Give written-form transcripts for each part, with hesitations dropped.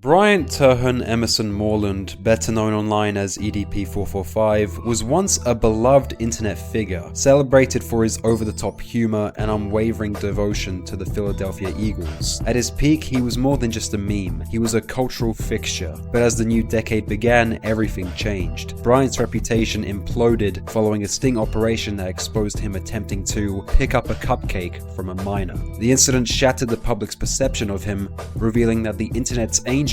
Bryant Terhune Emerson Moreland, better known online as EDP445, was once a beloved internet figure, celebrated for his over-the-top humor and unwavering devotion to the Philadelphia Eagles. At his peak, he was more than just a meme, he was a cultural fixture. But as the new decade began, everything changed. Bryant's reputation imploded following a sting operation that exposed him attempting to pick up a cupcake from a minor. The incident shattered the public's perception of him, revealing that the internet's angel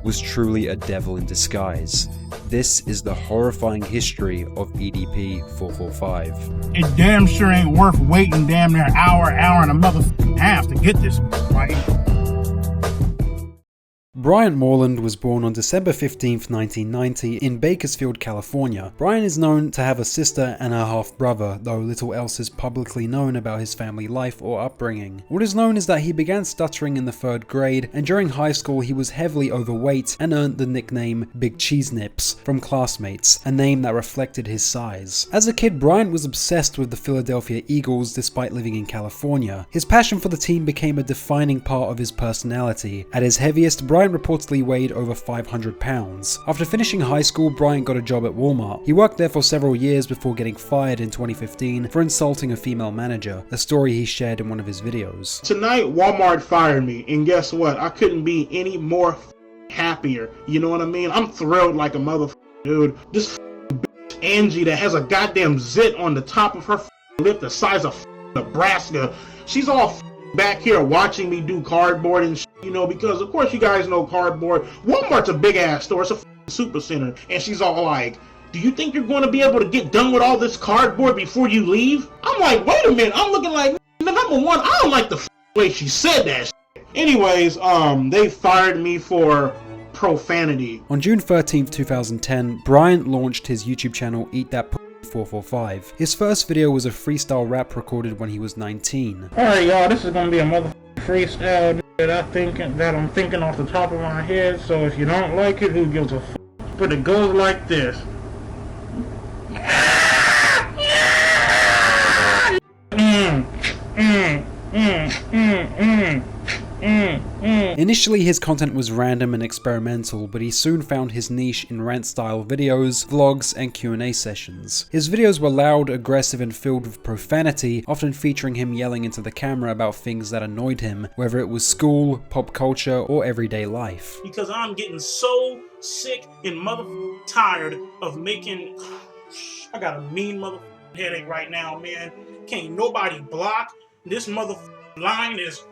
was truly a devil in disguise. This is the horrifying history of EDP445. It damn sure ain't worth waiting damn near hour and a motherfucking half to get this right. Bryant Moreland was born on December 15, 1990 in Bakersfield, California. Bryant is known to have a sister and a half-brother, though little else is publicly known about his family life or upbringing. What is known is that he began stuttering in the 3rd grade, and during high school he was heavily overweight and earned the nickname Big Cheese Nips from classmates, a name that reflected his size. As a kid, Bryant was obsessed with the Philadelphia Eagles despite living in California. His passion for the team became a defining part of his personality. At his heaviest, Bryant reportedly weighed over 500 pounds. After finishing high school, Bryant got a job at Walmart. He worked there for several years before getting fired in 2015 for insulting a female manager, a story he shared in one of his videos. Tonight, Walmart fired me, and guess what? I couldn't be any more happier. You know what I mean? I'm thrilled like a motherfucker, dude. This bitch Angie that has a goddamn zit on the top of her lip the size of Nebraska. She's all back here watching me do cardboard and shit, you know, because of course you guys know cardboard. Walmart's a big ass store, it's a super center, and she's all like, do you think you're going to be able to get done with all this cardboard before you leave? I'm like, wait a minute, I'm looking like, number one, I don't like the way she said that shit. Anyways, they fired me for profanity. On June 13th, 2010, Bryant launched his YouTube channel Eat That 445. His first video was a freestyle rap recorded when he was 19. Alright y'all, this is gonna be a motherfucking freestyle that I'm thinking off the top of my head, so if you don't like it, who gives a f***? But it goes like this. Initially, his content was random and experimental, but he soon found his niche in rant-style videos, vlogs, and Q&A sessions. His videos were loud, aggressive, and filled with profanity, often featuring him yelling into the camera about things that annoyed him, whether it was school, pop culture, or everyday life. Because I'm getting so sick and tired of making... I got a mean headache right now, man. Can't nobody block. This line is...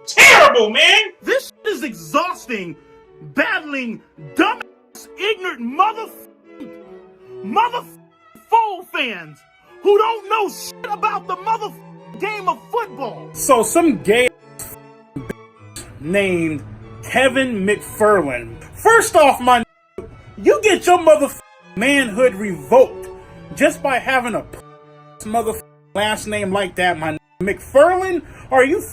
terrible, man! This is exhausting. Battling dumbass, ignorant fool fans who don't know shit about the game of football. So some gay named Kevin McFarland. First off, you get your manhood revoked just by having a last name like that, my McFarland? Are you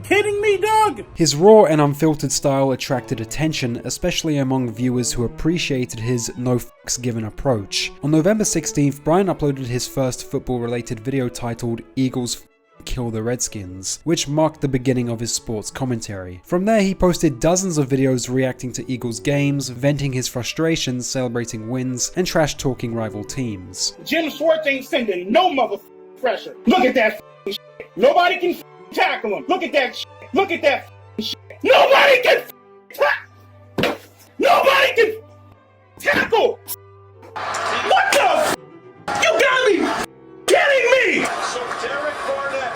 kidding me, dog? His raw and unfiltered style attracted attention, especially among viewers who appreciated his no fucks given approach. On November 16th, Bryant uploaded his first football-related video titled Eagles Kill the Redskins, which marked the beginning of his sports commentary. From there, he posted dozens of videos reacting to Eagles games, venting his frustrations, celebrating wins, and trash-talking rival teams. Jim Schwartz ain't sending no pressure. Look at that shit. Nobody can tackle him. Look at that shit. Look at that shit. Nobody can tackle. What the? You got me kidding me. So Derek Barnett,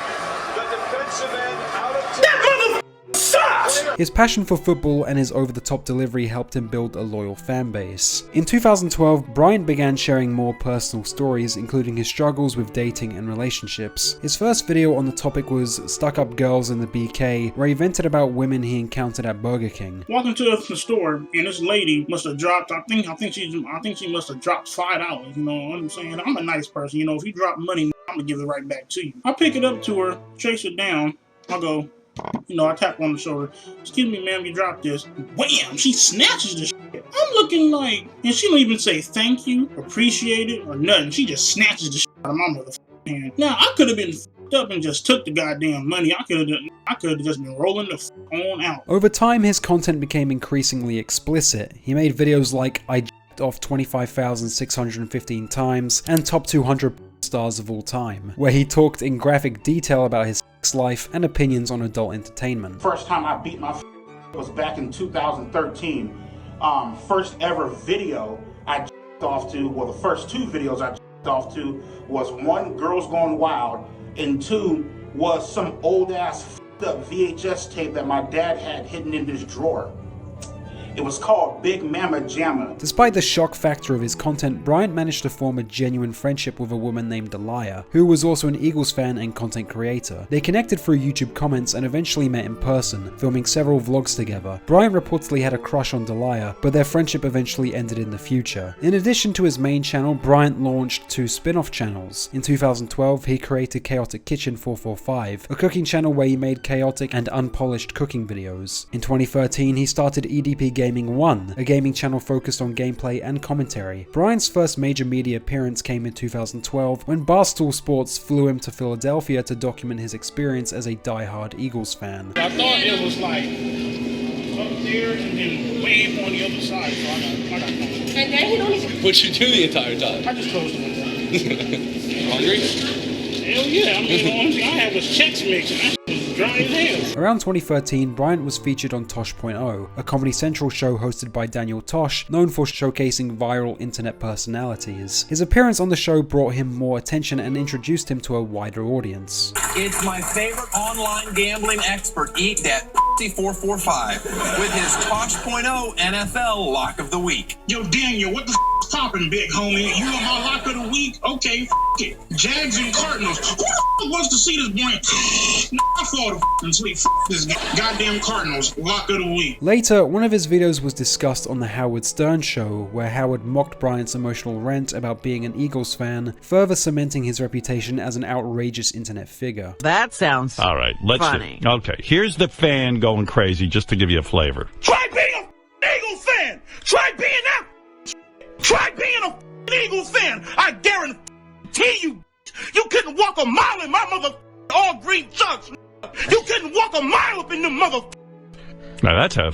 the defensive end, out of that motherfucker sucks. His passion for football and his over-the-top delivery helped him build a loyal fan base. In 2012, Bryant began sharing more personal stories, including his struggles with dating and relationships. His first video on the topic was Stuck-Up Girls in the BK, where he vented about women he encountered at Burger King. Walking to the store, and this lady must have dropped, I think she must have dropped $5, you know what I'm saying? I'm a nice person, you know, if you drop money, I'm gonna give it right back to you. I pick it up to her, chase it down, I go, you know, I tap her on the shoulder. Excuse me, ma'am, you dropped this. Wham! She snatches the shit. I'm looking like, and she don't even say thank you, appreciate it, or nothing. She just snatches the shit out of my motherfucking hand. Now, I could have been up and just took the goddamn money. I could have just been rolling the on out. Over time, his content became increasingly explicit. He made videos like I j***ed off 25,615 times and top 200 stars of all time, where he talked in graphic detail about his sex life and opinions on adult entertainment. First time I beat my was back in 2013. First ever video I j***ed off to, well, the first two videos I j***ed off to was one, Girls Gone Wild, and two was some old ass up VHS tape that my dad had hidden in his drawer. It was called Big Mama Jamma. Despite the shock factor of his content, Bryant managed to form a genuine friendship with a woman named Delia, who was also an Eagles fan and content creator. They connected through YouTube comments and eventually met in person, filming several vlogs together. Bryant reportedly had a crush on Delia, but their friendship eventually ended in the future. In addition to his main channel, Bryant launched 2 spin-off channels. In 2012, he created Chaotic Kitchen 445, a cooking channel where he made chaotic and unpolished cooking videos. In 2013, he started EDP Gaming 1, a gaming channel focused on gameplay and commentary. Bryant's first major media appearance came in 2012 when Barstool Sports flew him to Philadelphia to document his experience as a die-hard Eagles fan. I thought it was like up there and then way on the other side, so I got comfortable. And then he don't even... What'd you do the entire time? I just closed the window. Hungry? Hell yeah, I mean, the only thing I had was Chex Mix, and that shit was dry as hell. Around 2013, Bryant was featured on Tosh.0, a Comedy Central show hosted by Daniel Tosh, known for showcasing viral internet personalities. His appearance on the show brought him more attention and introduced him to a wider audience. It's my favorite online gambling expert, Eat That 445, with his Tosh.0 NFL Lock of the Week. Yo, Daniel, what the is poppin', big homie? You on my Lock of the Week? Okay, it. Jags and Cardinals. Who the wants to see this boy? I fall asleep. This goddamn Cardinals. Lock of the Week. Later, one of his videos was discussed on the Howard Stern Show, where Howard mocked Bryant's emotional rant about being an Eagles fan, further cementing his reputation as an outrageous internet figure. That sounds all right. Let's funny. See. Okay, here's the fan going crazy, just to give you a flavor. Try being an Eagles fan. Try being that. Try being a Eagles fan. I guarantee you, you couldn't walk a mile in my mother all green chucks. You couldn't walk a mile up in the mother. Now that's a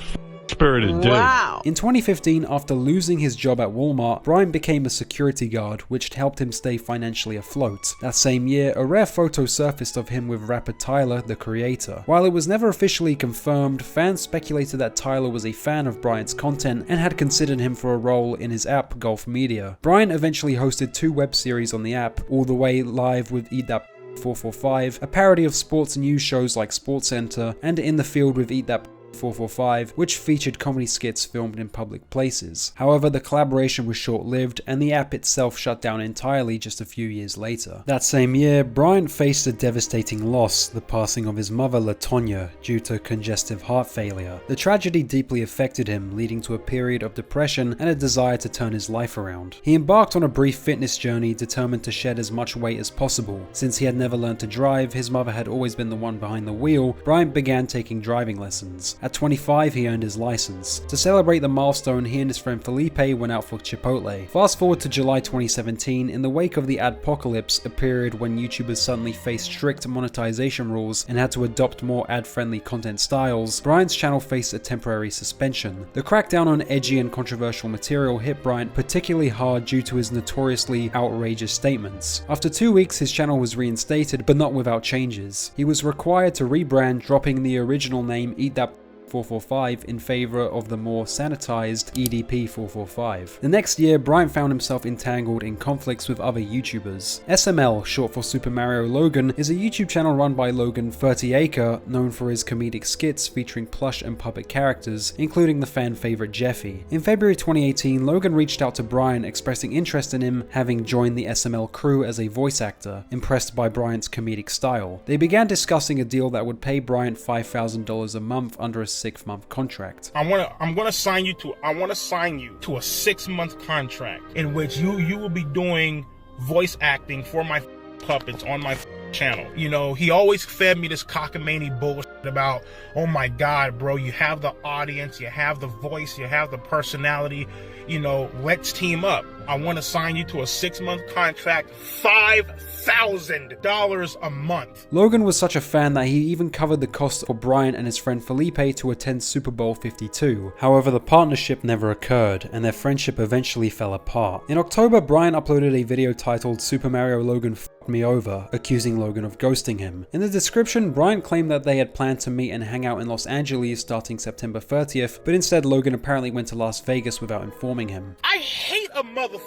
spirited dude. Wow. In 2015, after losing his job at Walmart, Bryant became a security guard, which helped him stay financially afloat. That same year, a rare photo surfaced of him with rapper Tyler, the Creator. While it was never officially confirmed, fans speculated that Tyler was a fan of Bryant's content and had considered him for a role in his app, Gulf Media. Bryant eventually hosted 2 web series on the app, All the Way Live with EDP445, a parody of sports news shows like SportsCenter, and In the Field with EDP445, which featured comedy skits filmed in public places. However, the collaboration was short-lived, and the app itself shut down entirely just a few years later. That same year, Bryant faced a devastating loss, the passing of his mother LaTonya, due to congestive heart failure. The tragedy deeply affected him, leading to a period of depression and a desire to turn his life around. He embarked on a brief fitness journey, determined to shed as much weight as possible. Since he had never learned to drive, his mother had always been the one behind the wheel. Bryant began taking driving lessons. At 25, he earned his license. To celebrate the milestone, he and his friend Felipe went out for Chipotle. Fast forward to July 2017, in the wake of the adpocalypse, a period when YouTubers suddenly faced strict monetization rules and had to adopt more ad-friendly content styles, Bryant's channel faced a temporary suspension. The crackdown on edgy and controversial material hit Bryant particularly hard due to his notoriously outrageous statements. After 2 weeks, his channel was reinstated, but not without changes. He was required to rebrand, dropping the original name EDP445 in favor of the more sanitized EDP445. The next year, Bryant found himself entangled in conflicts with other YouTubers. SML, short for Super Mario Logan, is a YouTube channel run by Logan 30acre, known for his comedic skits featuring plush and puppet characters, including the fan favorite Jeffy. In February 2018, Logan reached out to Bryant, expressing interest in him having joined the SML crew as a voice actor, impressed by Bryant's comedic style. They began discussing a deal that would pay Bryant $5,000 a month under a 6-month contract. I want to sign you to a 6-month contract in which you will be doing voice acting for my puppets on my channel. You know, he always fed me this cockamamie bullshit about, oh my God, bro, you have the audience, you have the voice, you have the personality, you know, let's team up. I want to sign you to a 6-month contract, $5,000 a month. Logan was such a fan that he even covered the cost for Bryant and his friend Felipe to attend Super Bowl 52. However, the partnership never occurred, and their friendship eventually fell apart. In October, Bryant uploaded a video titled Super Mario Logan F***ed Me Over, accusing Logan of ghosting him. In the description, Bryant claimed that they had planned to meet and hang out in Los Angeles starting September 30th, but instead Logan apparently went to Las Vegas without informing him. I hate a motherfucker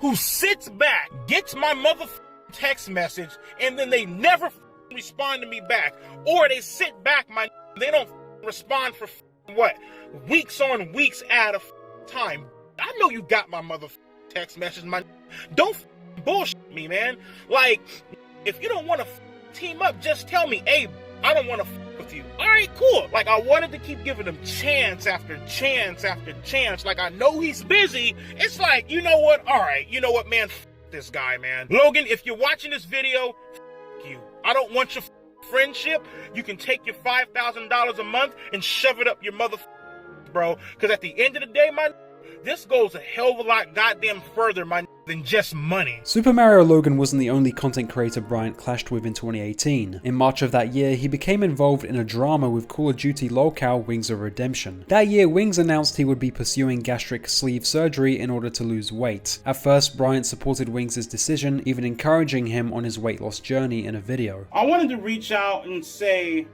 who sits back, gets my motherfucking text message, and then they never respond to me back. Or they sit back, they don't respond for what? Weeks on weeks at a time. I know you got my motherfucking text message, don't bullshit me, man. Like, if you don't want to team up, just tell me, hey, I don't want to with you. All right, cool. Like, I wanted to keep giving him chance after chance after chance. Like, I know he's busy. It's like, you know what? All right, you know what, man? This guy, man. Logan, if you're watching this video, you. I don't want your friendship. You can take your $5,000 a month and shove it up your bro. Because at the end of the day, this goes a hell of a lot goddamn further, than just money. Super Mario Logan wasn't the only content creator Bryant clashed with in 2018. In March of that year, he became involved in a drama with Call of Duty locale Wings of Redemption. That year, Wings announced he would be pursuing gastric sleeve surgery in order to lose weight. At first, Bryant supported Wings' decision, even encouraging him on his weight loss journey in a video. I wanted to reach out and say,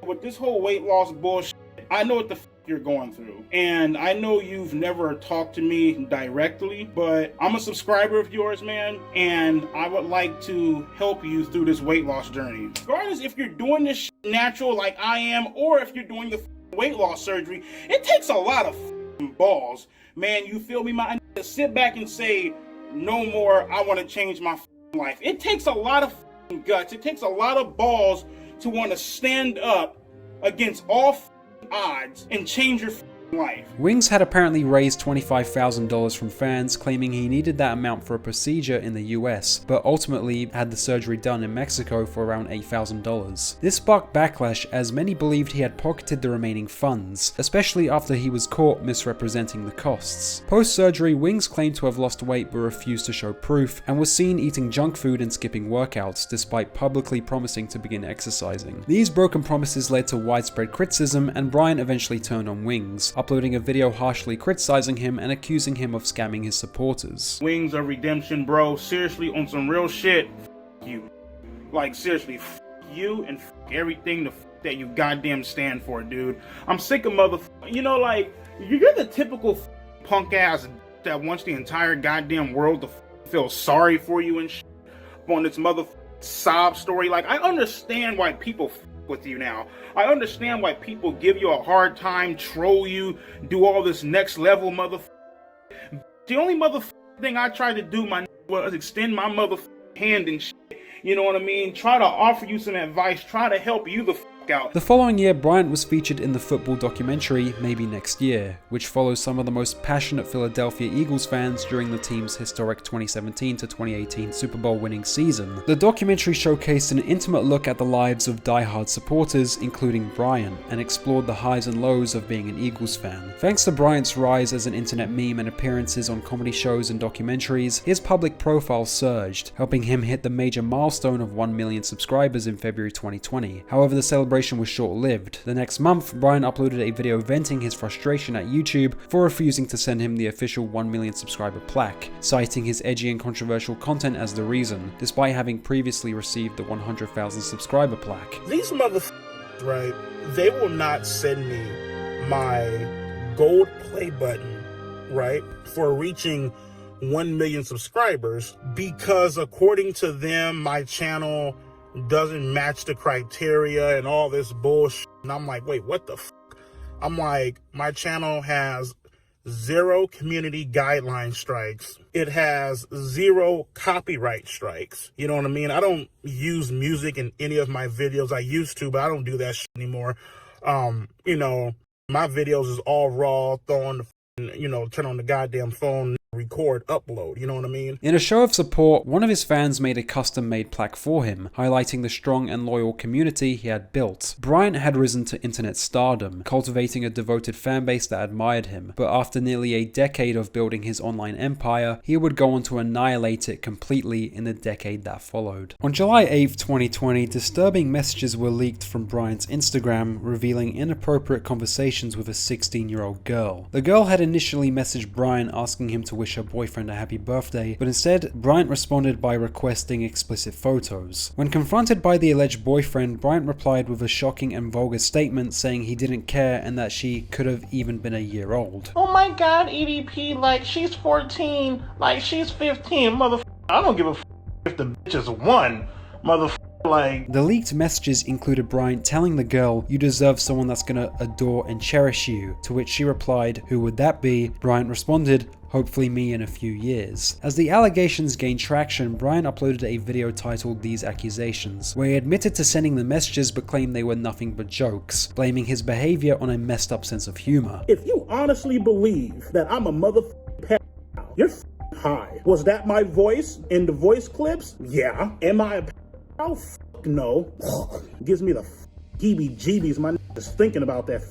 with this whole weight loss bullshit, I know what the you're going through. And I know you've never talked to me directly, but I'm a subscriber of yours, man, and I would like to help you through this weight loss journey. Regardless if you're doing this natural like I am, or if you're doing the weight loss surgery, it takes a lot of balls. Man, you feel me? I need to sit back and say, no more, I want to change my life. It takes a lot of guts. It takes a lot of balls to want to stand up against all odds and change your life. Wings had apparently raised $25,000 from fans, claiming he needed that amount for a procedure in the US, but ultimately had the surgery done in Mexico for around $8,000. This sparked backlash as many believed he had pocketed the remaining funds, especially after he was caught misrepresenting the costs. Post-surgery, Wings claimed to have lost weight but refused to show proof, and was seen eating junk food and skipping workouts, despite publicly promising to begin exercising. These broken promises led to widespread criticism, and Bryant eventually turned on Wings, uploading a video harshly criticizing him and accusing him of scamming his supporters. Wings of Redemption, bro, seriously, on some real shit, you. Like, seriously, you and everything that you goddamn stand for, dude. I'm sick of you know, like, you're the typical punk ass that wants the entire goddamn world to feel sorry for you and shit on this sob story. Like, I understand why people with you now. I understand why people give you a hard time, troll you, do all this next level The only thing I tried to do, was extend my hand and shit. You know what I mean? Try to offer you some advice, try to help you the out. The following year, Bryant was featured in the football documentary Maybe Next Year, which follows some of the most passionate Philadelphia Eagles fans during the team's historic 2017 to 2018 Super Bowl winning season. The documentary showcased an intimate look at the lives of die-hard supporters, including Bryant, and explored the highs and lows of being an Eagles fan. Thanks to Bryant's rise as an internet meme and appearances on comedy shows and documentaries, his public profile surged, helping him hit the major milestone of 1 million subscribers in February 2020. However, the celebration was short-lived. The next month, Bryant uploaded a video venting his frustration at YouTube for refusing to send him the official 1 million subscriber plaque, citing his edgy and controversial content as the reason, despite having previously received the 100,000 subscriber plaque. These right, they will not send me my gold play button, right, for reaching 1 million subscribers because according to them, my channel doesn't match the criteria and all this bullshit. And I'm like, wait, what the f? I'm like, my channel has 0 community guideline strikes. It has 0 copyright strikes. You know what I mean? I don't use music in any of my videos. I used to, but I don't do that shit anymore. You know, my videos is all raw, turn on the goddamn phone, record, upload, you know what I mean? In a show of support, one of his fans made a custom-made plaque for him, highlighting the strong and loyal community he had built. Bryant had risen to internet stardom, cultivating a devoted fanbase that admired him, but after nearly a decade of building his online empire, he would go on to annihilate it completely in the decade that followed. On July 8th, 2020, disturbing messages were leaked from Bryant's Instagram, revealing inappropriate conversations with a 16-year-old girl. The girl had initially messaged Bryant asking him to wish her boyfriend a happy birthday, but instead, Bryant responded by requesting explicit photos. When confronted by the alleged boyfriend, Bryant replied with a shocking and vulgar statement saying he didn't care and that she could have even been a year old. Oh my god, EDP, like she's 14, like she's 15, motherfucker. I don't give a if the bitch is 1, motherfucker. Like, the leaked messages included Bryant telling the girl, "You deserve someone that's gonna adore and cherish you," to which she replied, "Who would that be?" Bryant responded, "Hopefully me in a few years." As the allegations gained traction, Bryant uploaded a video titled "These Accusations," where he admitted to sending the messages but claimed they were nothing but jokes, blaming his behavior on a messed up sense of humor. If you honestly believe that I'm a motherfucking pedophile, you're high. Was that my voice in the voice clips? Yeah. Am I a pedophile? No. Gives me the heebie-jeebies, my just thinking about that.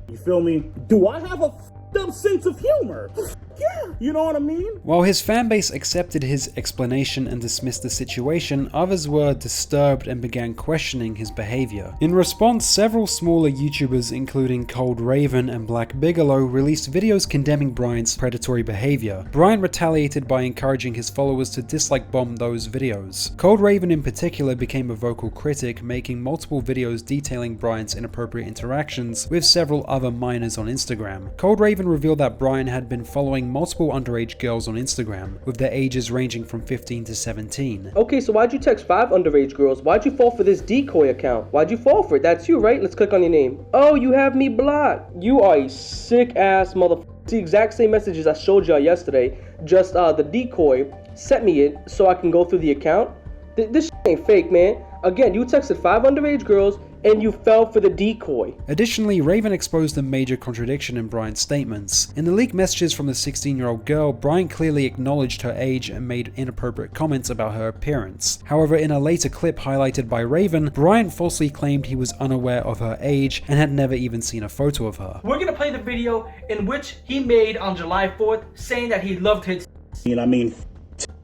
You feel me? Do I have a dumb sense of humor? Yeah, you know what I mean? While his fanbase accepted his explanation and dismissed the situation, others were disturbed and began questioning his behavior. In response, several smaller YouTubers, including Cold Raven and Black Bigelow, released videos condemning Bryant's predatory behavior. Bryant retaliated by encouraging his followers to dislike bomb those videos. Cold Raven in particular became a vocal critic, making multiple videos detailing Bryant's inappropriate interactions with several other minors on Instagram. Cold Raven revealed that Bryant had been following multiple underage girls on Instagram, with their ages ranging from 15 to 17. Okay, so why'd you text 5 underage girls? Why'd you fall for this decoy account? Why'd you fall for it? That's you, right? Let's click on your name. Oh, you have me blocked. You are a sick ass motherfucker. It's the exact same messages I showed y'all yesterday, just the decoy sent me it so I can go through the account. This shit ain't fake, man. Again, you texted 5 underage girls and you fell for the decoy. Additionally, Raven exposed a major contradiction in Bryant's statements. In the leaked messages from the 16-year-old girl, Bryant clearly acknowledged her age and made inappropriate comments about her appearance. However, in a later clip highlighted by Raven, Bryant falsely claimed he was unaware of her age and had never even seen a photo of her. We're gonna play the video in which he made on July 4th saying that he loved his. You know what I mean?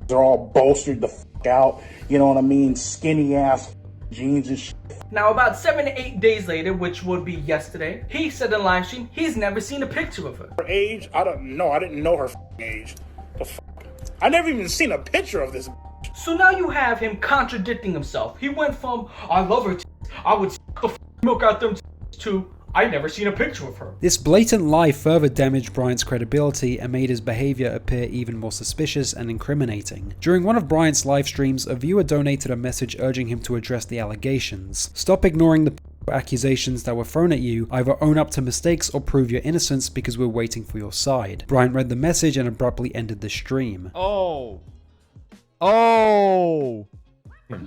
They're all bolstered the fuck out. You know what I mean? Skinny ass jeans and shit. Now, about 7 to 8 days later, which would be yesterday, he said in live stream he's never seen a picture of her. Her age? I don't know. I didn't know her age. The fuck? I never even seen a picture of this. So now you have him contradicting himself. He went from, I love her, I would suck the milk out them, to, I've never seen a picture of her. This blatant lie further damaged Bryant's credibility and made his behavior appear even more suspicious and incriminating. During one of Bryant's live streams, a viewer donated a message urging him to address the allegations. Stop ignoring the accusations that were thrown at you, either own up to mistakes or prove your innocence because we're waiting for your side. Bryant read the message and abruptly ended the stream. Oh.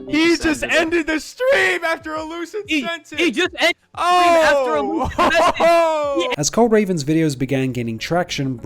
He just ended the stream after a lucid sentence. He just ended the stream after a lucid sentence. As Cold Raven's videos began gaining traction,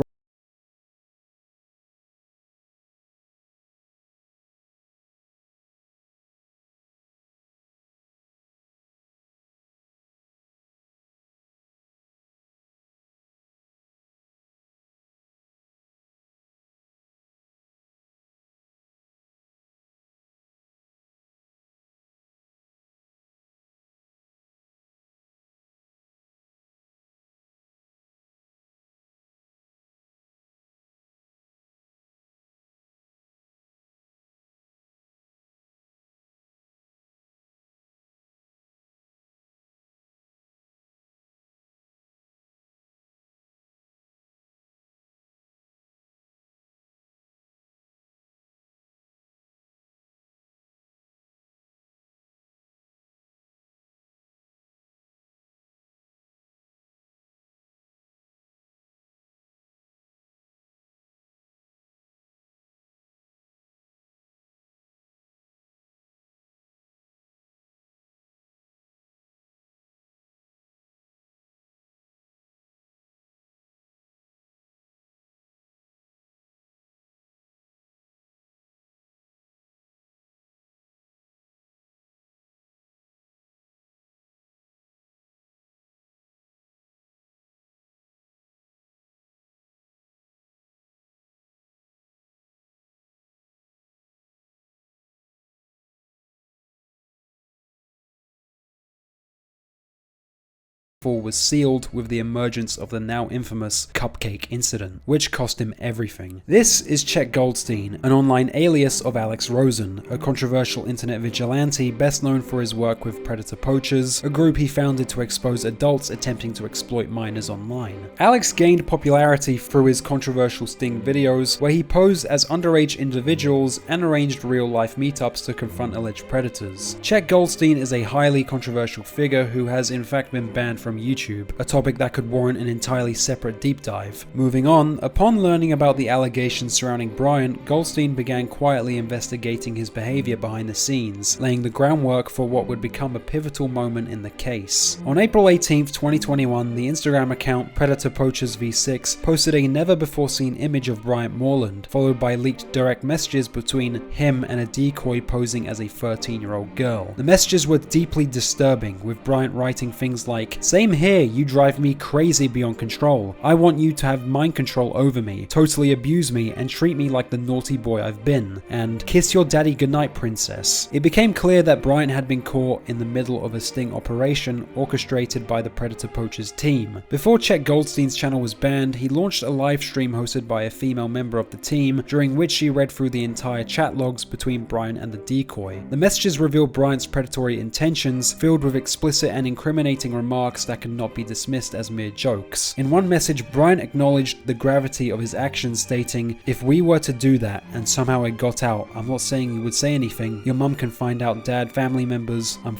fall was sealed with the emergence of the now infamous cupcake incident, which cost him everything. This is Chet Goldstein, an online alias of Alex Rosen, a controversial internet vigilante best known for his work with Predator Poachers, a group he founded to expose adults attempting to exploit minors online. Alex gained popularity through his controversial sting videos, where he posed as underage individuals and arranged real-life meetups to confront alleged predators. Chet Goldstein is a highly controversial figure who has in fact been banned from YouTube, a topic that could warrant an entirely separate deep dive. Moving on, upon learning about the allegations surrounding Bryant, Goldstein began quietly investigating his behavior behind the scenes, laying the groundwork for what would become a pivotal moment in the case. On April 18th, 2021, the Instagram account Predator Poachers V6 posted a never-before-seen image of Bryant Moreland, followed by leaked direct messages between him and a decoy posing as a 13-year-old girl. The messages were deeply disturbing, with Bryant writing things like, "Same here, you drive me crazy beyond control. I want you to have mind control over me, totally abuse me, and treat me like the naughty boy I've been," and "Kiss your daddy goodnight, princess." It became clear that Bryant had been caught in the middle of a sting operation orchestrated by the Predator Poachers team. Before Chet Goldstein's channel was banned, he launched a live stream hosted by a female member of the team, during which she read through the entire chat logs between Bryant and the decoy. The messages revealed Bryant's predatory intentions, filled with explicit and incriminating remarks that cannot be dismissed as mere jokes. In one message, Bryant acknowledged the gravity of his actions, stating, "If we were to do that and somehow it got out, I'm not saying you would say anything, your mum can find out, dad, family members, I'm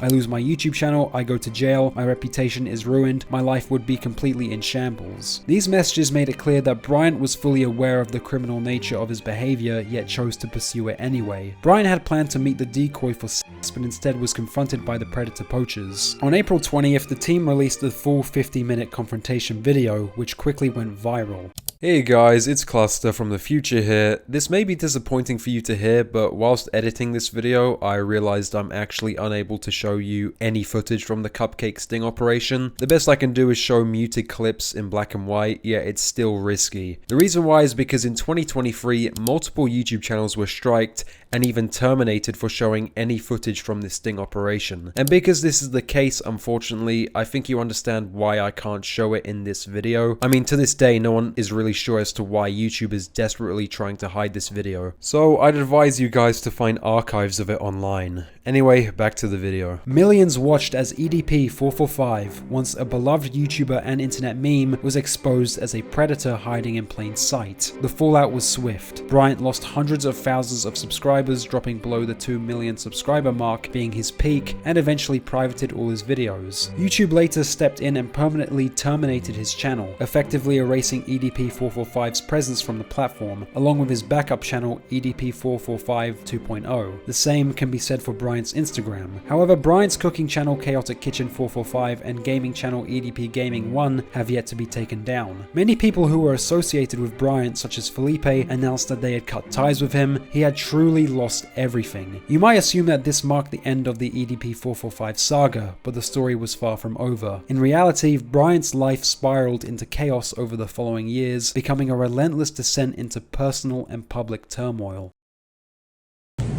I lose my YouTube channel, I go to jail, my reputation is ruined, my life would be completely in shambles." These messages made it clear that Bryant was fully aware of the criminal nature of his behavior, yet chose to pursue it anyway. Bryant had planned to meet the decoy for sex, but instead was confronted by the Predator Poachers. On April 20th, the team released the full 50-minute confrontation video, which quickly went viral. Hey guys, it's Kluster from the future here. This may be disappointing for you to hear, but whilst editing this video, I realized I'm actually unable to show you any footage from the cupcake sting operation. The best I can do is show muted clips in black and white, yet it's still risky. The reason why is because in 2023, multiple YouTube channels were striked and even terminated for showing any footage from this sting operation. And because this is the case, unfortunately, I think you understand why I can't show it in this video. I mean, to this day, no one is really sure as to why YouTube is desperately trying to hide this video. So I'd advise you guys to find archives of it online. Anyway, back to the video. Millions watched as EDP445, once a beloved YouTuber and internet meme, was exposed as a predator hiding in plain sight. The fallout was swift. Bryant lost hundreds of thousands of subscribers, dropping below the 2 million subscriber mark being his peak, and eventually privated all his videos. YouTube later stepped in and permanently terminated his channel, effectively erasing EDP445's presence from the platform, along with his backup channel EDP445 2.0. The same can be said for Bryant's Instagram. However, Bryant's cooking channel Chaotic Kitchen 445 and gaming channel EDP Gaming 1 have yet to be taken down. Many people who were associated with Bryant, such as Felipe, announced that they had cut ties with him. He had truly lost everything. You might assume that this marked the end of the EDP445 saga, but the story was far from over. In reality, Bryant's life spiraled into chaos over the following years, becoming a relentless descent into personal and public turmoil.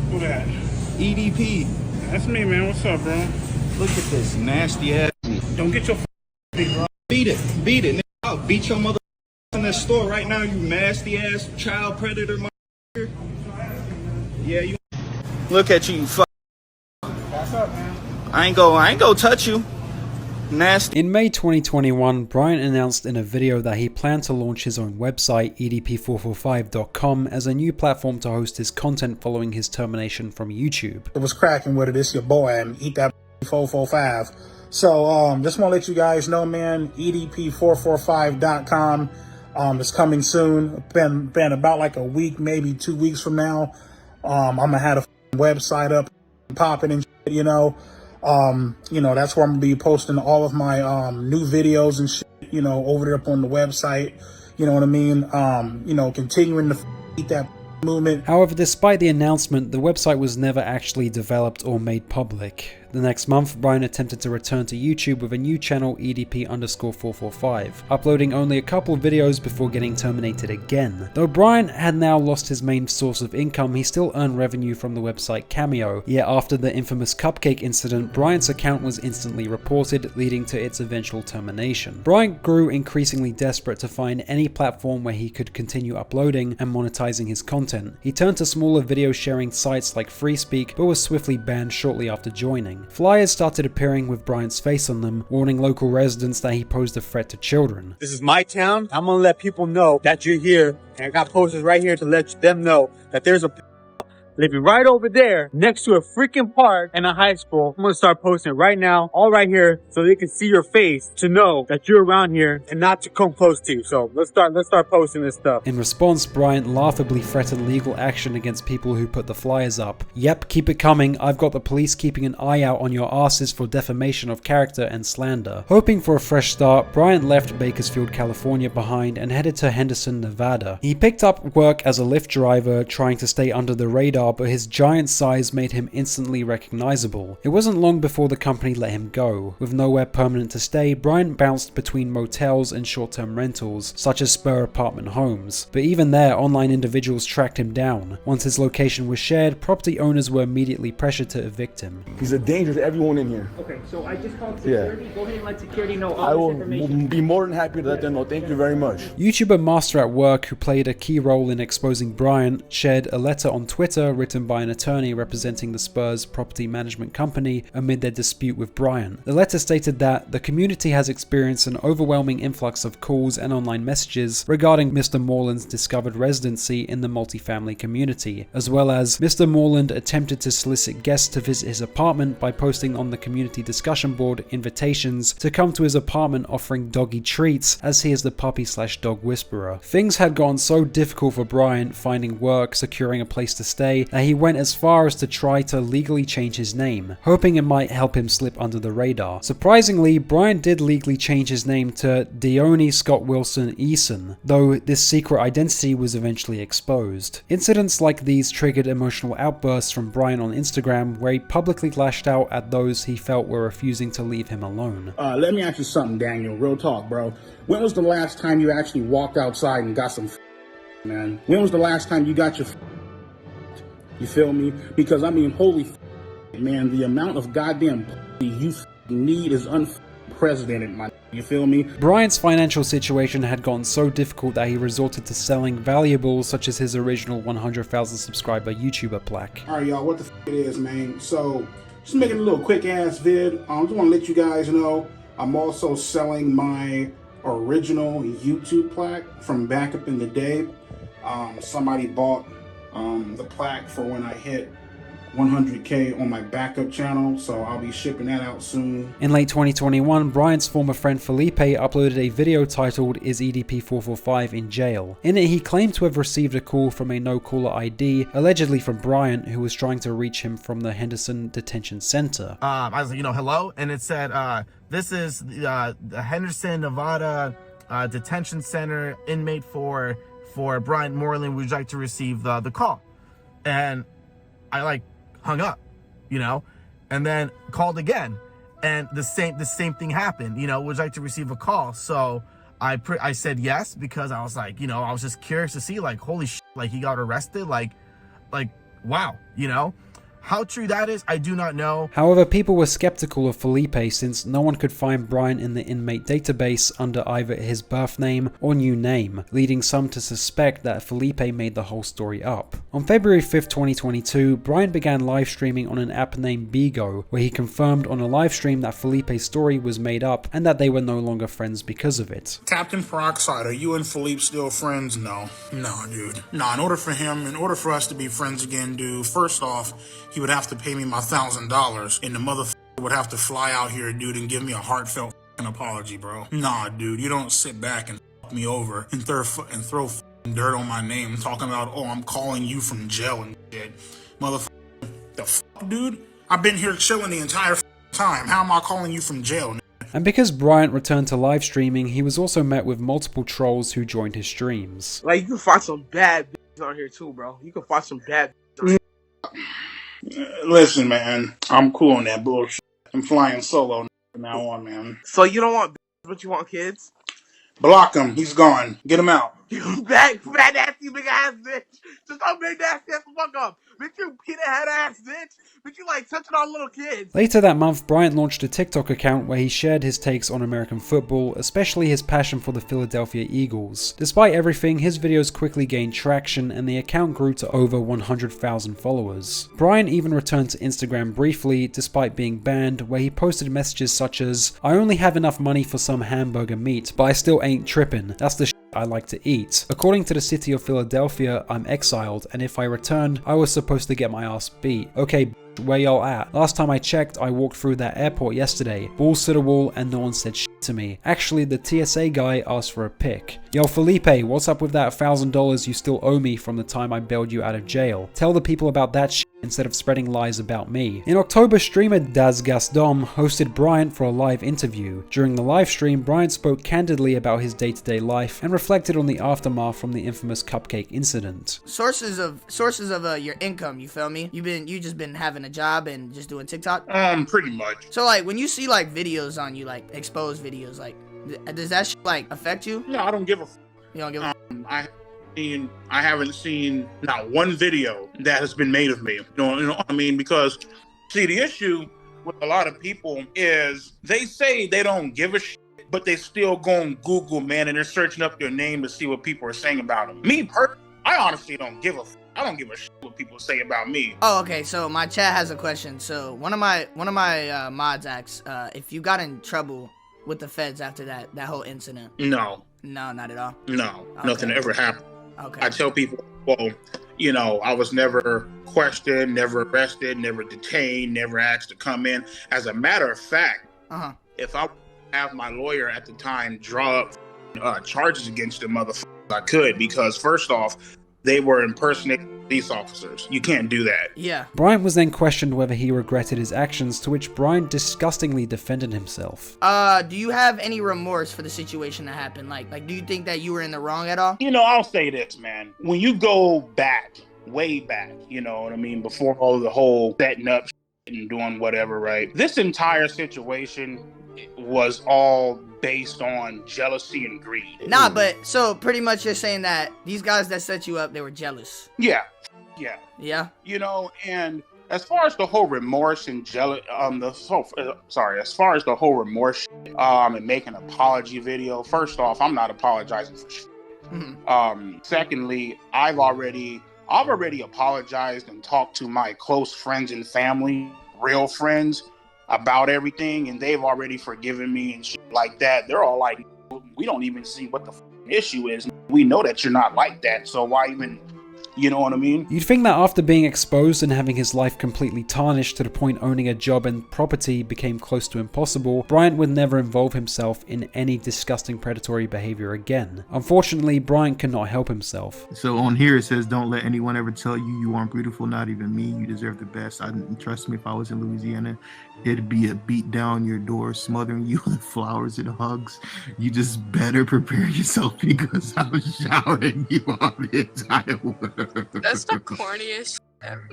Who that? EDP. That's me, man. What's up, bro? Look at this nasty ass. Don't get your beat, bro. Beat it. Beat it. I'll beat your mother in that store right now, you nasty ass child predator mother. Yeah, you. Look at you, fuck. What's up, man? I ain't go touch you. Nasty. In May 2021, Bryant announced in a video that he planned to launch his own website, EDP445.com, as a new platform to host his content following his termination from YouTube. It was cracking with it. It's your boy, and eat that 445. So, just want to let you guys know, man, EDP445.com is coming soon. Been about like a week, maybe 2 weeks from now. I'm gonna have a website up, popping and shit, you know. That's where I'm gonna be posting all of my new videos and shit, you know, over there up on the website. You know what I mean? Continuing to eat that movement. However, despite the announcement, the website was never actually developed or made public. The next month, Brian attempted to return to YouTube with a new channel, EDP445, uploading only a couple of videos before getting terminated again. Though Brian had now lost his main source of income, he still earned revenue from the website Cameo, yet after the infamous cupcake incident, Brian's account was instantly reported, leading to its eventual termination. Brian grew increasingly desperate to find any platform where he could continue uploading and monetizing his content. He turned to smaller video sharing sites like FreeSpeak, but was swiftly banned shortly after joining. Flyers started appearing with Brian's face on them, warning local residents that he posed a threat to children. This is my town. I'm gonna let people know that you're here, and I got posters right here to let them know that there's a living right over there next to a freaking park and a high school. I'm gonna start posting it right now, all right here, so they can see your face to know that you're around here and not to come close to you. So let's start posting this stuff. In response, Bryant laughably threatened legal action against people who put the flyers up. Yep, keep it coming. I've got the police keeping an eye out on your asses for defamation of character and slander. Hoping for a fresh start, Bryant left Bakersfield, California behind and headed to Henderson, Nevada. He picked up work as a Lyft driver, trying to stay under the radar, but his giant size made him instantly recognizable. It wasn't long before the company let him go. With nowhere permanent to stay, Brian bounced between motels and short-term rentals, such as spur apartment homes. But even there, online individuals tracked him down. Once his location was shared, property owners were immediately pressured to evict him. He's a danger to everyone in here. Okay, so I just called security. Yeah. Go ahead and let security know all I will this information. Be more than happy to let them know. Thank you very much. YouTuber Master at Work, who played a key role in exposing Brian, shared a letter on Twitter written by an attorney representing the Spurs property management company amid their dispute with Brian. The letter stated that the community has experienced an overwhelming influx of calls and online messages regarding Mr. Moreland's discovered residency in the multifamily community, as well as Mr. Moreland attempted to solicit guests to visit his apartment by posting on the community discussion board invitations to come to his apartment offering doggy treats, as he is the puppy/dog whisperer. Things had gotten so difficult for Brian finding work, securing a place to stay, that he went as far as to try to legally change his name, hoping it might help him slip under the radar. Surprisingly, Brian did legally change his name to Dione Scott Wilson Eason, though this secret identity was eventually exposed. Incidents like these triggered emotional outbursts from Brian on Instagram, where he publicly lashed out at those he felt were refusing to leave him alone. Let me ask you something, Daniel. Real talk, bro. When was the last time you actually walked outside and got some man? When was the last time you got your You feel me? Because I mean, holy man, the amount of goddamn you need is unprecedented, man. You feel me? Brian's financial situation had gotten so difficult that he resorted to selling valuables such as his original 100,000 subscriber YouTuber plaque. Alright, y'all, what the it is, man. So, just making a little quick ass vid. I just want to let you guys know I'm also selling my original YouTube plaque from back up in the day. Somebody bought the plaque for when I hit 100K on my backup channel, so I'll be shipping that out soon. In late 2021, Brian's former friend Felipe uploaded a video titled "Is EDP445 in Jail?" In it, he claimed to have received a call from a no-caller ID, allegedly from Brian, who was trying to reach him from the Henderson Detention Center. I was like, hello, and it said, this is the Henderson, Nevada Detention Center inmate for Brian Moreland. Would you like to receive the call? And I hung up, and then called again, and the same thing happened. Would you like to receive a call? So I said yes, because I was like, I was just curious to see, holy shit, he got arrested, wow, How true that is, I do not know. However, people were skeptical of Felipe since no one could find Brian in the inmate database under either his birth name or new name, leading some to suspect that Felipe made the whole story up. On February 5th, 2022, Brian began live streaming on an app named Bigo, where he confirmed on a live stream that Felipe's story was made up and that they were no longer friends because of it. Captain Peroxide, are you and Felipe still friends? No, dude. No, in order for us to be friends again, dude, first off, he would have to pay me my $1,000, and the motherfucker would have to fly out here, dude, and give me a heartfelt apology, bro. Nah, dude, you don't sit back and fuck me over and throw dirt on my name, talking about, oh, I'm calling you from jail and shit. Motherfucker, the fuck, dude? I've been here chilling the entire time. How am I calling you from jail? And because Bryant returned to live streaming, he was also met with multiple trolls who joined his streams. You can find some bad bitches on here too, bro. You can find some bad bitches on here. Listen, man, I'm cool on that bullshit. I'm flying solo from now on, man. So you don't want but you want kids? Block him. He's gone. Get him out. You fat nasty big ass bitch. Just don't make nasty ass the fuck up. Bitch, you peanut head ass bitch. Bitch, you like touching on little kids. Later that month, Bryant launched a TikTok account where he shared his takes on American football, especially his passion for the Philadelphia Eagles. Despite everything, his videos quickly gained traction and the account grew to over 100,000 followers. Bryant even returned to Instagram briefly, despite being banned, where he posted messages such as, "I only have enough money for some hamburger meat, but I still ain't trippin'. That's the I like to eat. According to the city of Philadelphia, I'm exiled, and if I returned, I was supposed to get my ass beat. Okay, where y'all at? Last time I checked, I walked through that airport yesterday. Balls to the wall and no one said shit to me. Actually, the TSA guy asked for a pic. Yo, Felipe, what's up with that $1,000 you still owe me from the time I bailed you out of jail? Tell the people about that shit instead of spreading lies about me." In October, streamer Das Gaston hosted Bryant for a live interview. During the live stream, Bryant spoke candidly about his day-to-day life and reflected on the aftermath from the infamous cupcake incident. Sources of your income, you feel me? You just been having a job and just doing TikTok? Pretty much. So like when you see like videos on you, like exposed videos, like does that shit like affect you? No, I don't give a f. You don't give a I haven't seen not one video that has been made of me. You know what I mean? Because see, the issue with a lot of people is they say they don't give a shit, but they still go on Google, man, and they're searching up your name to see what people are saying about them. Me personally, I honestly don't give a f. I don't give a shit what people say about me. Oh, okay. So my chat has a question. So one of my mods asks if you got in trouble with the feds after that whole incident. No. No, not at all. No, Okay. nothing ever happened. Okay. I tell people, well, you know, I was never questioned, never arrested, never detained, never asked to come in. As a matter of fact, if I have my lawyer at the time draw up charges against the motherfuckers, I could, because first off, they were impersonating police officers. You can't do that. Yeah. Bryant was then questioned whether he regretted his actions, to which Bryant disgustingly defended himself. Do you have any remorse for the situation that happened? Like do you think that you were in the wrong at all? You know, I'll say this, man. When you go back, way back, you know what I mean, before all the whole setting up and doing whatever, right? This entire situation was all based on jealousy and greed. Nah, but so pretty much you're saying that these guys that set you up, they were jealous. Yeah. Yeah. You know, and as far as the whole remorse and jealous, as far as the whole remorse, and making an apology video. First off, I'm not apologizing for shit. Secondly, I've already apologized and talked to my close friends and family, real friends, about everything, and they've already forgiven me and shit like that. They're all like, we don't even see what the issue is. We know that you're not like that, so why even, you know what I mean? You'd think that after being exposed and having his life completely tarnished to the point owning a job and property became close to impossible, Bryant would never involve himself in any disgusting predatory behavior again. Unfortunately, Bryant could not help himself. So on here it says, "Don't let anyone ever tell you you aren't beautiful, not even me. You deserve the best. Trust me, if I was in Louisiana, it'd be a beat down your door, smothering you with flowers and hugs. You just better prepare yourself because I was showering you on the entire world." That's the corniest ever.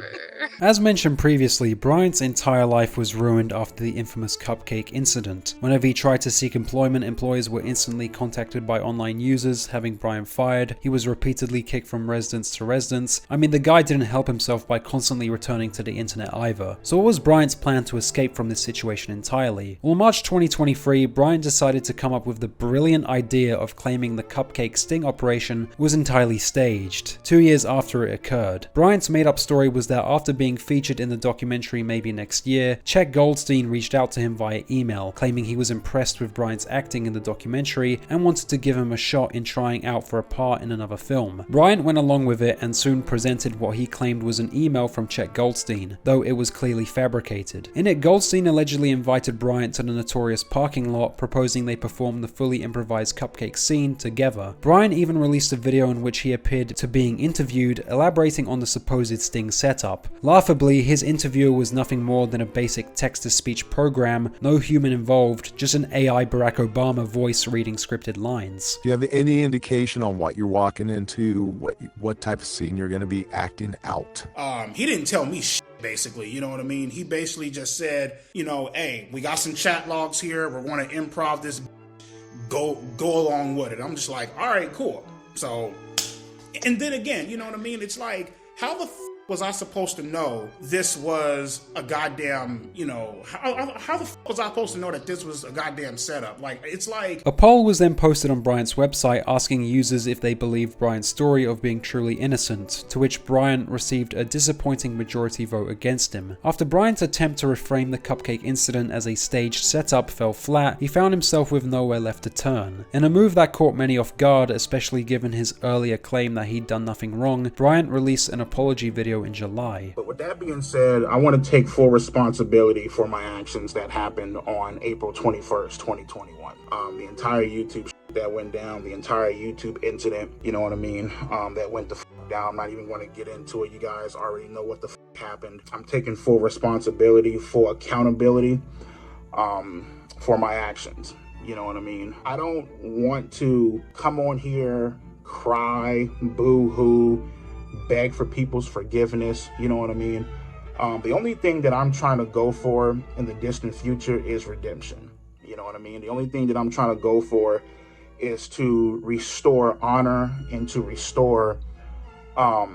As mentioned previously, Bryant's entire life was ruined after the infamous cupcake incident. Whenever he tried to seek employment, employers were instantly contacted by online users, having Bryant fired. He was repeatedly kicked from residence to residence. I mean, the guy didn't help himself by constantly returning to the internet either. So what was Bryant's plan to escape from this situation entirely? Well, in March 2023, Bryant decided to come up with the brilliant idea of claiming the cupcake sting operation was entirely staged. 2 years after it occurred, Bryant's made-up story was that after being featured in the documentary maybe next year, Chet Goldstein reached out to him via email, claiming he was impressed with Bryant's acting in the documentary and wanted to give him a shot in trying out for a part in another film. Bryant went along with it and soon presented what he claimed was an email from Chet Goldstein, though it was clearly fabricated. In it, Goldstein allegedly invited Bryant to the notorious parking lot, proposing they perform the fully improvised cupcake scene together. Bryant even released a video in which he appeared to being interviewed, elaborating on the supposed sting setup. Laughably, his interviewer was nothing more than a basic text-to-speech program, no human involved, just an AI Barack Obama voice reading scripted lines. Do you have any indication on what you're walking into, what type of scene you're going to be acting out? He didn't tell me shit, basically, you know what I mean? He basically just said, you know, hey, we got some chat logs here. We're going to improv this. Go along with it. I'm just like, all right, cool. So, and then again, you know what I mean? It's like, how the was I supposed to know this was a goddamn, you know, how the was I supposed to know that this was a goddamn setup? Like, it's like... A poll was then posted on Bryant's website asking users if they believed Bryant's story of being truly innocent, to which Bryant received a disappointing majority vote against him. After Bryant's attempt to reframe the cupcake incident as a staged setup fell flat, he found himself with nowhere left to turn. In a move that caught many off guard, especially given his earlier claim that he'd done nothing wrong, Bryant released an apology video in July. But with that being said, I want to take full responsibility for my actions that happened on April 21st, 2021. The entire YouTube that went down, the entire YouTube incident, you know what I mean, that went the down. I'm not even going to get into it. You guys already know what the happened. I'm taking full responsibility, full accountability for my actions. You know what I mean? I don't want to come on here, cry, boo-hoo, beg for people's forgiveness, you know what I mean? The only thing that I'm trying to go for in the distant future is redemption, you know what I mean? The only thing that I'm trying to go for is to restore honor and to restore a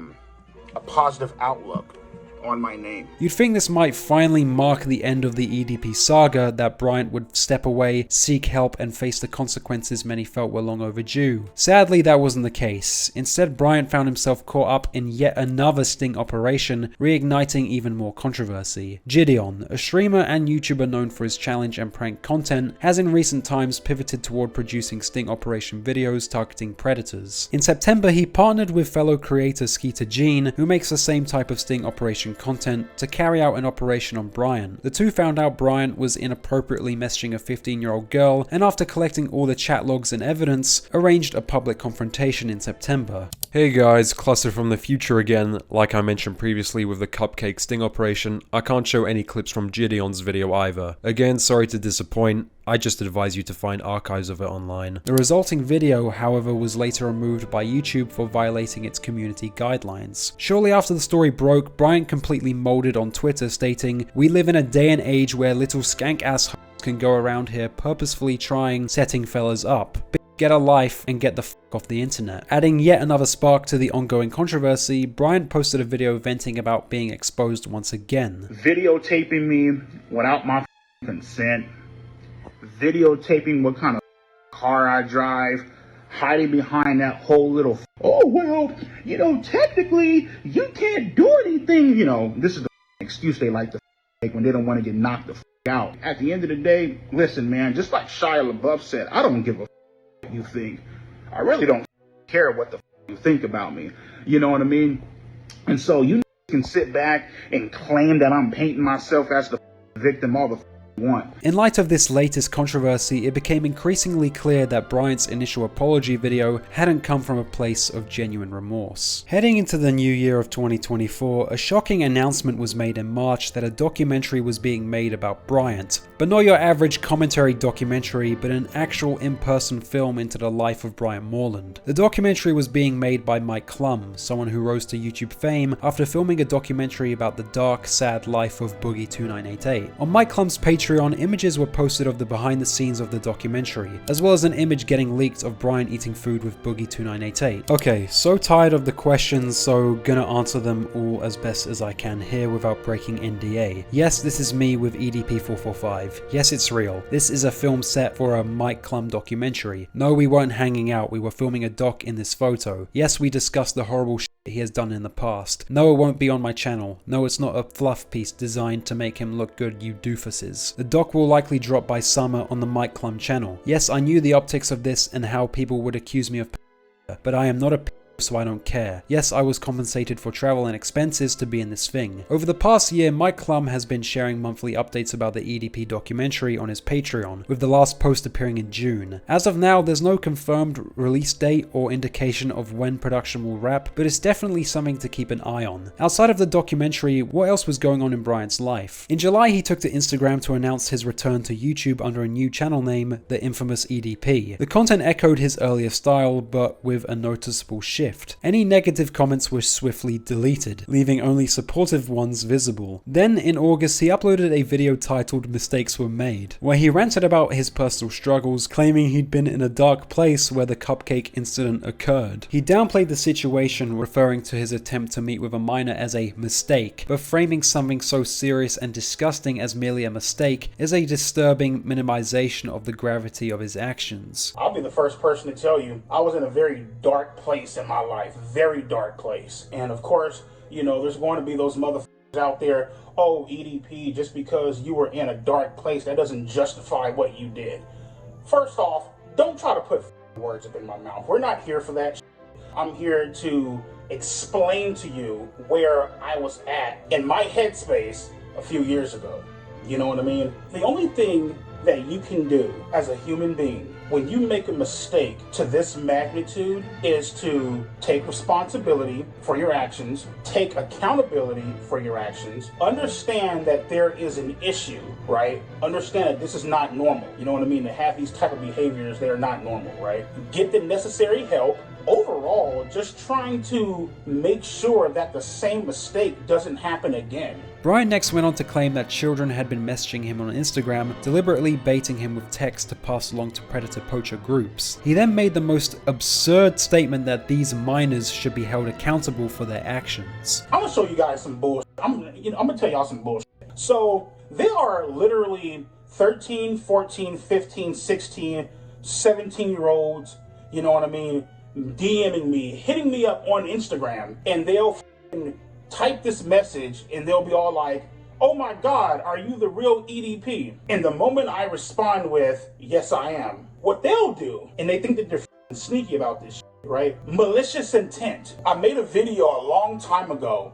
positive outlook on my name. You'd think this might finally mark the end of the EDP saga, that Bryant would step away, seek help, and face the consequences many felt were long overdue. Sadly, that wasn't the case. Instead, Bryant found himself caught up in yet another sting operation, reigniting even more controversy. Gideon, a streamer and YouTuber known for his challenge and prank content, has in recent times pivoted toward producing sting operation videos targeting predators. In September, he partnered with fellow creator Skeeter Jean, who makes the same type of sting operation content, to carry out an operation on Bryant. The two found out Bryant was inappropriately messaging a 15-year-old girl, and after collecting all the chat logs and evidence, arranged a public confrontation in September. Hey guys, Kluster from the future again. Like I mentioned previously with the cupcake sting operation, I can't show any clips from Gideon's video either. Again, sorry to disappoint. I just advise you to find archives of it online. The resulting video, however, was later removed by YouTube for violating its community guidelines. Shortly after the story broke, Bryant completely molded on Twitter stating, "We live in a day and age where little skank-ass can go around here purposefully setting fellas up. Get a life and get the f*** off the internet." Adding yet another spark to the ongoing controversy, Bryant posted a video venting about being exposed once again. Videotaping me without my consent, videotaping what kind of car I drive, hiding behind that whole little, oh, well, you know, technically, you can't do anything. You know, this is the excuse they like to make when they don't want to get knocked the out. At the end of the day, listen, man, just like Shia LaBeouf said, I don't give a what you think. I really don't care what the you think about me. You know what I mean? And so you can sit back and claim that I'm painting myself as the victim all the want. In light of this latest controversy, it became increasingly clear that Bryant's initial apology video hadn't come from a place of genuine remorse. Heading into the new year of 2024, a shocking announcement was made in March that a documentary was being made about Bryant. But not your average commentary documentary, but an actual in-person film into the life of Bryant Moreland. The documentary was being made by Mike Klum, someone who rose to YouTube fame after filming a documentary about the dark, sad life of Boogie2988. On Mike Klum's Patreon, images were posted of the behind the scenes of the documentary, as well as an image getting leaked of Bryant eating food with Boogie2988. Okay, so tired of the questions, so gonna answer them all as best as I can here without breaking NDA. Yes, this is me with EDP445. Yes, it's real. This is a film set for a Mike Klum documentary. No, we weren't hanging out, we were filming a doc in this photo. Yes, we discussed the horrible shit he has done in the past. No, it won't be on my channel. No, it's not a fluff piece designed to make him look good, you doofuses. The doc will likely drop by summer on the Mike Klum channel. Yes, I knew the optics of this and how people would accuse me of but I am not a so I don't care. Yes, I was compensated for travel and expenses to be in this thing. Over the past year, Mike Klum has been sharing monthly updates about the EDP documentary on his Patreon, with the last post appearing in June. As of now, there's no confirmed release date or indication of when production will wrap, but it's definitely something to keep an eye on. Outside of the documentary, what else was going on in Bryant's life? In July, he took to Instagram to announce his return to YouTube under a new channel name, the infamous EDP. The content echoed his earlier style, but with a noticeable shift. shift. Any negative comments were swiftly deleted, leaving only supportive ones visible. Then in August, he uploaded a video titled "Mistakes Were Made," where he ranted about his personal struggles, claiming he'd been in a dark place where the cupcake incident occurred. He downplayed the situation, referring to his attempt to meet with a minor as a mistake, but framing something so serious and disgusting as merely a mistake is a disturbing minimization of the gravity of his actions. I'll be the first person to tell you, I was in a very dark place in my life, very dark place. And of course, you know, there's going to be those motherfuckers out there, oh, EDP, just because you were in a dark place, that doesn't justify what you did. First off, don't try to put words up in my mouth. We're not here for that. I'm here to explain to you where I was at in my headspace a few years ago. You know what I mean? The only thing that you can do as a human being when you make a mistake to this magnitude is to take responsibility for your actions, take accountability for your actions, understand that there is an issue, right? Understand that this is not normal. You know what I mean? To have these type of behaviors, they're not normal, right? Get the necessary help. Overall, just trying to make sure that the same mistake doesn't happen again. Bryant next went on to claim that children had been messaging him on Instagram, deliberately baiting him with text to pass along to predator-poacher groups. He then made the most absurd statement that these minors should be held accountable for their actions. I'm gonna show you guys some bullshit. I'm gonna tell y'all some bullshit. So there are literally 13, 14, 15, 16, 17-year-olds, you know what I mean, DMing me, hitting me up on Instagram, and they'll type this message and they'll be all like, oh my God, are you the real EDP? And the moment I respond with, yes, I am, what they'll do, and they think that they're sneaky about this shit, right? Malicious intent. I made a video a long time ago,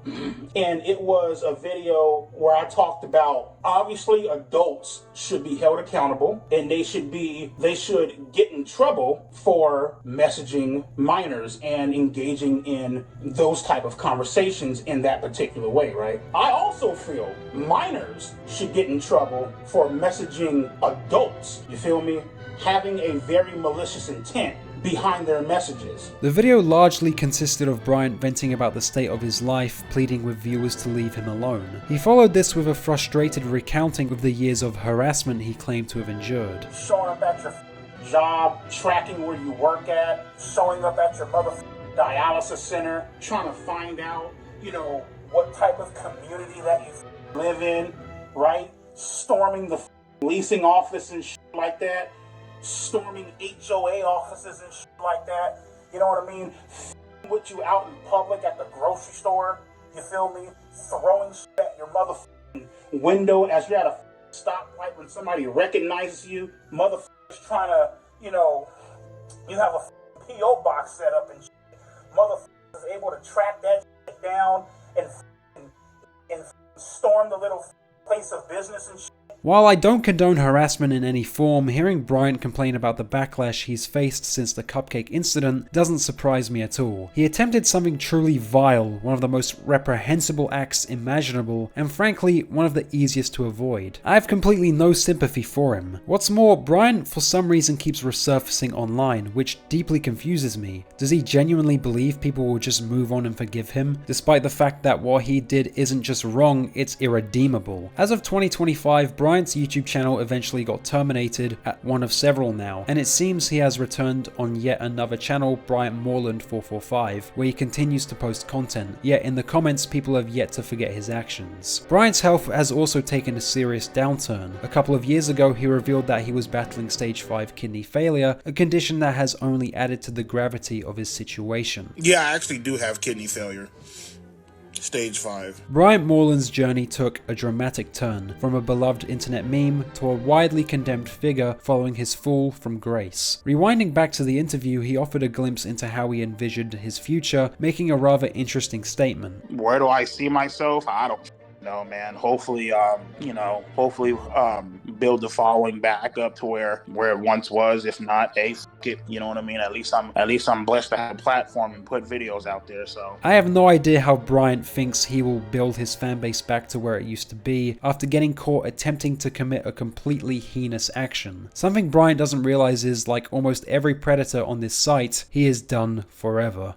and it was a video where I talked about, obviously adults should be held accountable, and they should get in trouble for messaging minors and engaging in those type of conversations in that particular way, right? I also feel minors should get in trouble for messaging adults, you feel me? Having a very malicious intent behind their messages. The video largely consisted of Bryant venting about the state of his life, pleading with viewers to leave him alone. He followed this with a frustrated recounting of the years of harassment he claimed to have endured. Showing up at your job, tracking where you work at, showing up at your dialysis center, trying to find out, you know, what type of community that you live in, right? Storming the leasing office and shit like that. Storming HOA offices and shit like that. You know what I mean? With you out in public at the grocery store. You feel me? Throwing shit at your motherfucking window as you're at a stoplight when somebody recognizes you. Motherfuckers trying to, you know, you have a P.O. box set up and shit. Motherfuckers able to track that shit down and storm the little place of business and shit. While I don't condone harassment in any form, hearing Bryant complain about the backlash he's faced since the cupcake incident doesn't surprise me at all. He attempted something truly vile, one of the most reprehensible acts imaginable, and frankly, one of the easiest to avoid. I have completely no sympathy for him. What's more, Bryant for some reason keeps resurfacing online, which deeply confuses me. Does he genuinely believe people will just move on and forgive him, despite the fact that what he did isn't just wrong, it's irredeemable? As of 2025, Bryant's YouTube channel eventually got terminated, at one of several now, and it seems he has returned on yet another channel, Bryant Moreland 445, where he continues to post content, yet in the comments people have yet to forget his actions. Bryant's health has also taken a serious downturn. A couple of years ago he revealed that he was battling stage 5 kidney failure, a condition that has only added to the gravity of his situation. Yeah, I actually do have kidney failure. Stage 5. Bryant Moreland's journey took a dramatic turn, from a beloved internet meme to a widely condemned figure following his fall from grace. Rewinding back to the interview, he offered a glimpse into how he envisioned his future, making a rather interesting statement. Where do I see myself? I don't know, man. Hopefully, build the following back up to where it once was. If not, hey, fuck it. You know what I mean? At least I'm blessed to have a platform and put videos out there. So I have no idea how Bryant thinks he will build his fanbase back to where it used to be after getting caught attempting to commit a completely heinous action. Something Bryant doesn't realize is, like almost every predator on this site, he is done forever.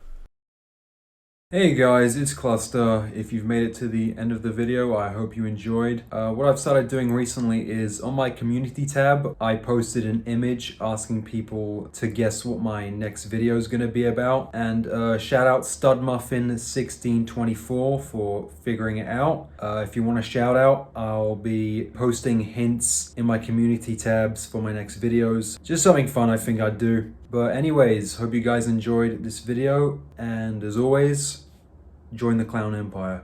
Hey guys, it's Kluster. If you've made it to the end of the video, I hope you enjoyed. What I've started doing recently is on my community tab, I posted an image asking people to guess what my next video is going to be about. And shout out StudMuffin1624 for figuring it out. If you want a shout out, I'll be posting hints in my community tabs for my next videos. Just something fun I think I'd do. But anyways, hope you guys enjoyed this video, and as always, join the Clown Empire.